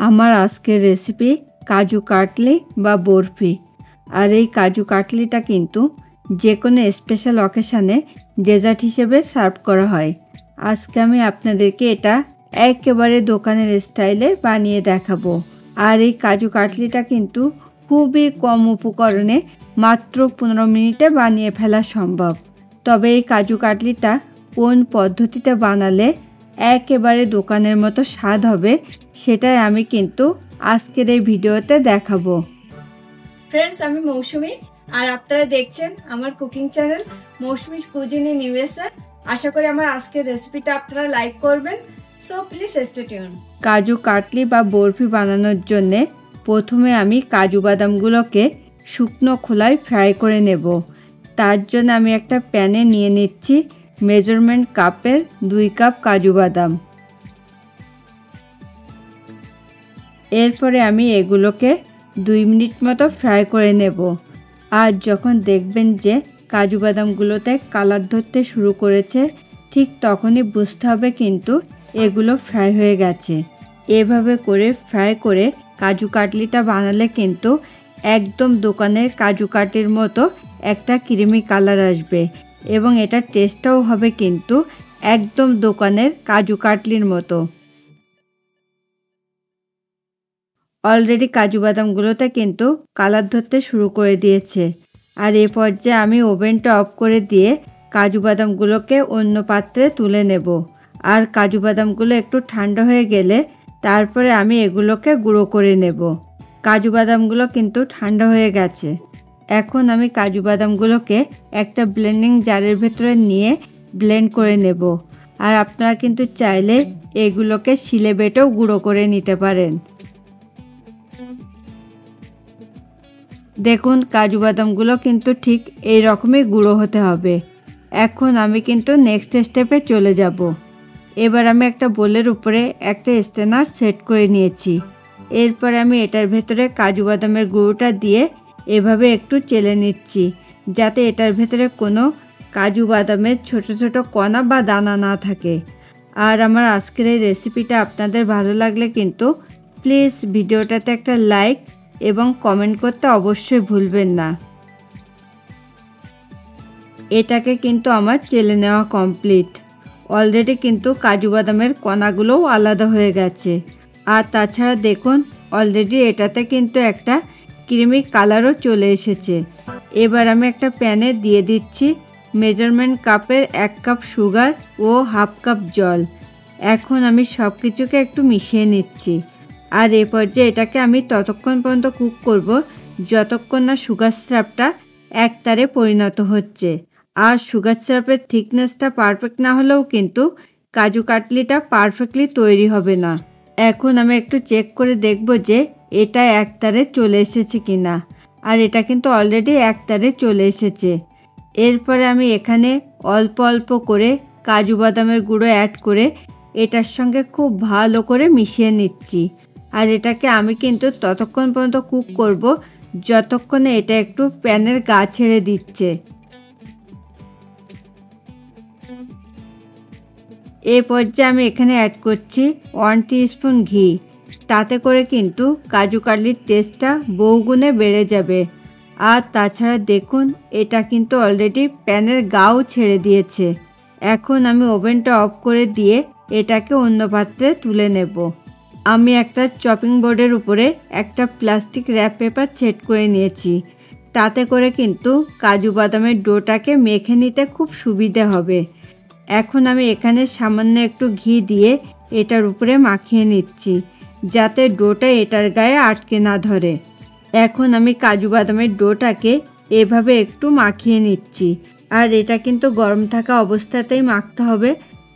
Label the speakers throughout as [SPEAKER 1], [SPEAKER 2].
[SPEAKER 1] আমার আজকের রেসিপি কাজু কাটলি বা বরফি। আর এই কাজু কাটলিটা কিন্তু যে কোনো স্পেশাল অকেশানে ডেজার্ট হিসেবে সার্ভ করা হয়। আজকে আমি আপনাদেরকে এটা একেবারে দোকানের স্টাইলে বানিয়ে দেখাবো। আর এই কাজু কাটলিটা কিন্তু খুবই কম উপকরণে মাত্র 15 মিনিটে বানিয়ে ফেলা সম্ভব। তবে এই কাজু কাটলিটা কোন পদ্ধতিতে বানালে একেবারে দোকানের মতো স্বাদ হবে সেটাই আমি কিন্তু আজকের এই ভিডিওতে দেখাবো।
[SPEAKER 2] ফ্রেন্ডস, আমি মৌসুমি আর আপনারা দেখছেন আমার cooking channel Mousumi's cuisine in USA. আশা করি আমার আজকের রেসিপিটা আপনারা লাইক করবেন। So please stay tune.
[SPEAKER 1] Kaju katli বা বরফি বানানোর জন্য প্রথমে আমি কাজু বাদামগুলোকে শুকনো খোলায় ফ্রাই করে নেব। তার জন্য আমি একটা প্যানে নিয়ে নিচ্ছি মেজারমেন্ট কাপের 2 কাপ কাজু বাদাম। এরপরে আমি এগুলোকে 2 মিনিট মতো ফ্রাই করে নেব। আর যখন দেখবেন যে কাজু বাদামগুলোতে কালার ধরতে শুরু করেছে, ঠিক তখনই বুঝতে হবে কিন্তু এগুলো ফ্রাই হয়ে গেছে। এভাবে করে ফ্রাই করে কাজু কাটলিটা বানালে কিন্তু একদম দোকানের কাজু কাটলির মতো একটা ক্রিমি কালার আসবে এবং এটার টেস্টটাও হবে কিন্তু একদম দোকানের কাজু কাটলির মতো। অলরেডি কাজু বাদামগুলোতে কিন্তু কালার ধরতে শুরু করে দিয়েছে। আর এ পর্যায়ে আমি ওভেনটা অফ করে দিয়ে কাজু বাদামগুলোকে অন্য পাত্রে তুলে নেব। আর কাজু বাদামগুলো একটু ঠান্ডা হয়ে গেলে তারপরে আমি এগুলোকে গুঁড়ো করে নেব। কাজু বাদামগুলো কিন্তু ঠান্ডা হয়ে গেছে। এখন আমি কাজু বাদামগুলোকে একটা ব্লেন্ডিং জারের ভেতরে নিয়ে ব্লেন্ড করে নেব। আর আপনারা কিন্তু চাইলে এগুলোকে শিলে বেটেও গুঁড়ো করে নিতে পারেন। দেখুন কাজু বাদামগুলো কিন্তু ঠিক এই রকমই গুঁড়ো হতে হবে। এখন আমি কিন্তু নেক্সট স্টেপে চলে যাব। এবার আমি একটা বোলের উপরে একটা স্ট্রেনার সেট করে নিয়েছি। এরপর আমি এটার ভেতরে কাজু বাদামের গুঁড়োটা দিয়ে এভাবে একটু চেলে নিচ্ছি, যাতে এটার ভেতরে কোনো কাজু বাদামের ছোট ছোট কণা বা দানা না থাকে। আর আমার আজকের এই রেসিপিটা আপনাদের ভালো লাগলে কিন্তু প্লিজ ভিডিওটাতে একটা লাইক এবং কমেন্ট করতে অবশ্যই ভুলবেন না। এটাকে কিন্তু আমার চেলে নেওয়া কমপ্লিট। অলরেডি কিন্তু কাজু বাদামের কণাগুলোও আলাদা হয়ে গেছে। আর তাছাড়া দেখুন অলরেডি এটাতে কিন্তু একটা ক্রিমি কালারও চলে এসেছে। এবার আমি একটা প্যানে দিয়ে দিচ্ছি মেজারমেন্ট কাপের 1 কাপ সুগার ও 1/2 কাপ জল। এখন আমি সব কিছুকে একটু মিশিয়ে নিচ্ছি। আর এ পর্যায়ে এটাকে আমি ততক্ষণ পর্যন্ত কুক করব যতক্ষণ না সুগার সিরাপটা একতারে পরিণত হচ্ছে। আর সুগার সিরাপের থিকনেসটা পারফেক্ট না হলেও কিন্তু কাজু কাটলিটা পারফেক্টলি তৈরি হবে না। এখন আমি একটু চেক করে দেখব যে এটা একতারে চলে এসেছে কিনা। আর এটা কিন্তু অলরেডি একতারে চলে এসেছে। এরপরে আমি এখানে অল্প অল্প করে কাজু বাদামের গুঁড়ো অ্যাড করে এটার সঙ্গে খুব ভালো করে মিশিয়ে নিচ্ছি। আর এটাকে আমি কিন্তু ততক্ষণ পর্যন্ত কুক করব যতক্ষণে এটা একটু প্যানের গা ছেড়ে দিচ্ছে। এই পর্যায়ে আমি এখানে অ্যাড করছি 1 টিস্পুন ঘি। তাতে করে কিন্তু কাজু কাটলির টেস্টটা বহুগুণে বেড়ে যাবে। আর তাছাড়া দেখুন এটা কিন্তু অলরেডি প্যানের গাও ছেড়ে দিয়েছে। এখন আমি ওভেনটা অফ করে দিয়ে এটাকে অন্য পাত্রে তুলে নেব। আমি একটা চপিং বোর্ডের উপরে একটা প্লাস্টিক র্যাপ পেপার সেট করে নিয়েছি। তাতে করে কিন্তু কাজু বাদামের ডোটাকে মেখে নিতে খুব সুবিধে হবে। এখন আমি এখানে সামান্য একটু ঘি দিয়ে এটার উপরে মাখিয়ে নিচ্ছি, যাতে ডোটা এটার গায়ে আটকে না ধরে। এখন আমি কাজু বাদামের ডোটাকে এভাবে একটু মাখিয়ে নিচ্ছি। আর এটা কিন্তু গরম থাকা অবস্থাতেই মাখতে হবে,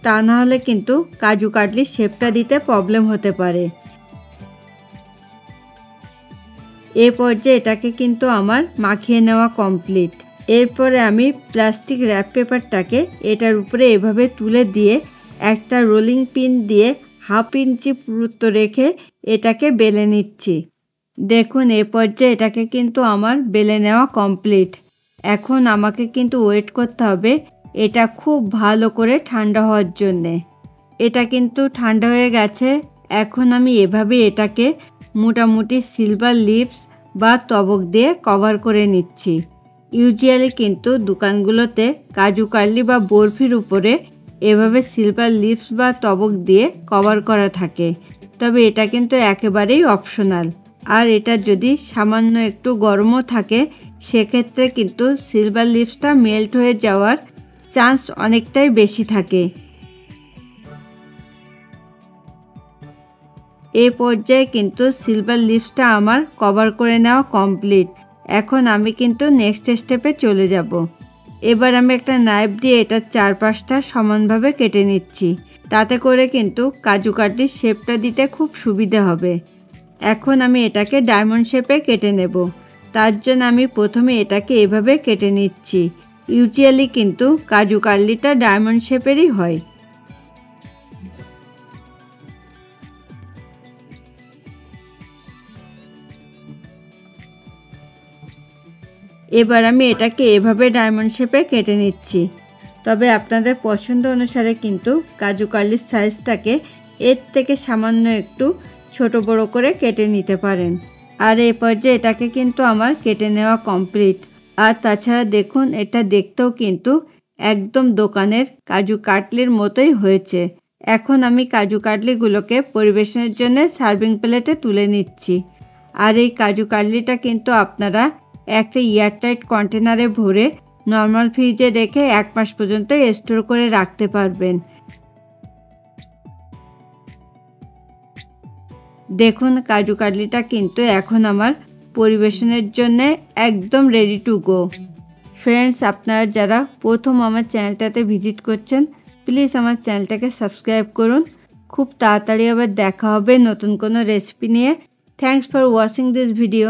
[SPEAKER 1] তা না হলে কিন্তু কাজু কাটলির শেপটা দিতে প্রবলেম হতে পারে। এ পর্যায়ে এটাকে কিন্তু আমার মাখিয়ে নেওয়া কমপ্লিট। এরপরে আমি প্লাস্টিক র্যাপ পেপারটাকে এটার উপরে এভাবে তুলে দিয়ে একটা রোলিং পিন দিয়ে 1/2 ইঞ্চি পুরুত্ব রেখে এটাকে বেলে নিচ্ছি। দেখুন এ পর্যায়ে এটাকে কিন্তু আমার বেলে নেওয়া কমপ্লিট। এখন আমাকে কিন্তু ওয়েট করতে হবে এটা খুব ভালো করে ঠান্ডা হওয়ার জন্যে। এটা কিন্তু ঠান্ডা হয়ে গেছে। এখন আমি এভাবে এটাকে মোটামুটি সিলভার লিভস বা তবক দিয়ে কভার করে নিচ্ছি। ইউজুয়ালি কিন্তু দোকানগুলোতে কাজু কাটলি বা বরফির উপরে এভাবে সিলভার লিভস বা তবক দিয়ে কভার করা থাকে, তবে এটা কিন্তু একেবারেই অপশনাল। আর এটা যদি সামান্য একটু গরমও থাকে সেক্ষেত্রে কিন্তু সিলভার লিভসটা মেল্ট হয়ে যাওয়ার চান্স অনেকটাই বেশি থাকে। এই পর্যায়ে কিন্তু সিলভার লিভসটা আমার কভার করে নেওয়া কমপ্লিট। এখন আমি কিন্তু নেক্সট স্টেপে চলে যাব। এবার আমি একটা নাইফ দিয়ে এটার চারপাশটা সমানভাবে কেটে নিচ্ছি, তাতে করে কিন্তু কাজু কাটলির শেপটা দিতে খুব সুবিধা হবে। এখন আমি এটাকে ডায়মন্ড শেপে কেটে নেব। তার জন্য আমি প্রথমে এটাকে এভাবে কেটে নিচ্ছি। ইউজুয়ালি কিন্তু কাজু কাটলিটা ডায়মন্ড শেপেরই হয়। এবার আমি এটাকে এভাবে ডায়মন্ড শেপে কেটে নিচ্ছি। তবে আপনাদের পছন্দ অনুসারে কিন্তু কাজু কাটলির সাইজটাকে এর থেকে সামান্য একটু ছোট বড় করে কেটে নিতে পারেন। আর এই পর্যায়ে এটাকে কিন্তু আমার কেটে নেওয়া কমপ্লিট। আর তাছাড়া দেখুন, এটা দেখতেও কিন্তু একদম দোকানের কাজু কাটলির মতোই হয়েছে। এখন আমি কাজু কাটলিগুলোকে পরিবেশনের জন্য সার্ভিং প্লেটে তুলে নিচ্ছি। আর এই কাজু কাটলিটা কিন্তু আপনারা একটা এয়ারটাইট কন্টেনারে ভরে নর্মাল ফ্রিজে রেখে 1 মাস পর্যন্ত স্টোর করে রাখতে পারবেন। দেখুন, কাজু কাটলিটা কিন্তু এখন আমার পরিবেশনের জন্য একদম রেডি টু গো। ফ্রেন্ডস, আপনারা যারা প্রথম আমার চ্যানেলটাতে ভিজিট করছেন, প্লিজ আমার চ্যানেলটাকে সাবস্ক্রাইব করুন। খুব তাড়াতাড়ি আবার দেখা হবে নতুন কোনো রেসিপি নিয়ে। Thanks for watching this video.